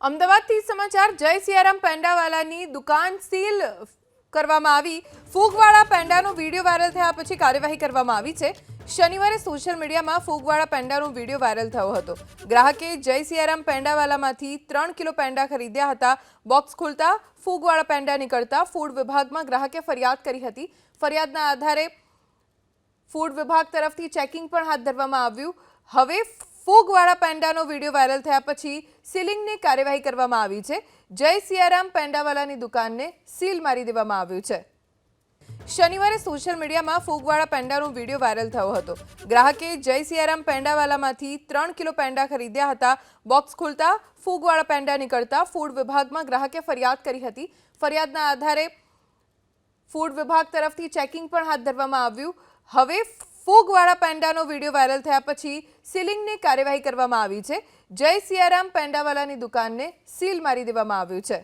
અમદાવાદથી સમાચાર જય સિયારામ પેંડાવાલાની દુકાન સીલ કરવામાં આવી ફૂગવાળા પેંડાનો વિડિયો વાયરલ થયા પછી કાર્યવાહી કરવામાં આવી છે। શનિવારે સોશિયલ મીડિયામાં ફૂગવાળા પેંડાનો વિડિયો વાયરલ થયો હતો। ગ્રાહકે જય સિયારામ પેંડાવાલામાંથી 3 કિલો પેંડા ખરીદ્યા હતા। બોક્સ ખુલતા ફૂગવાળા પેંડા નીકળતા ફૂડ વિભાગમાં ગ્રાહકે ફરિયાદ કરી હતી। ફરિયાદના આધારે ફૂડ વિભાગ તરફથી ચેકિંગ પણ હાથ ધરવામાં આવ્યું। હવે ફૂગવાળા પેંડાનો વિડિયો વાયરલ થયા પછી સીલિંગની કાર્યવાહી કરવામાં આવી છે। જય સિયારામ પેંડાવાલાની દુકાનને સીલ મારી દેવામાં આવ્યું છે। શનિવારે સોશિયલ મીડિયામાં ફૂગવાળા પેંડાનો વિડિયો વાયરલ થયો હતો। ગ્રાહકે જય સિયારામ પેંડાવાલામાંથી 3 કિલો પેંડા ખરીદ્યા હતા। બોક્સ ખુલતા ફૂગવાળા પેંડા નીકળતા ફૂડ વિભાગમાં ગ્રાહકે ફરિયાદ કરી હતી। ફરિયાદના આધારે ફૂડ વિભાગ તરફથી ચેકિંગ પણ હાથ ધરવામાં આવ્યું। હવે ફૂગવાળા પેંડાનો વિડિયો વાયરલ થયા પછી સીલિંગની કાર્યવાહી કરવામાં આવી છે। જય સિયારામ પેંડાવાલાની દુકાનને સીલ મારી દેવામાં આવ્યું છે।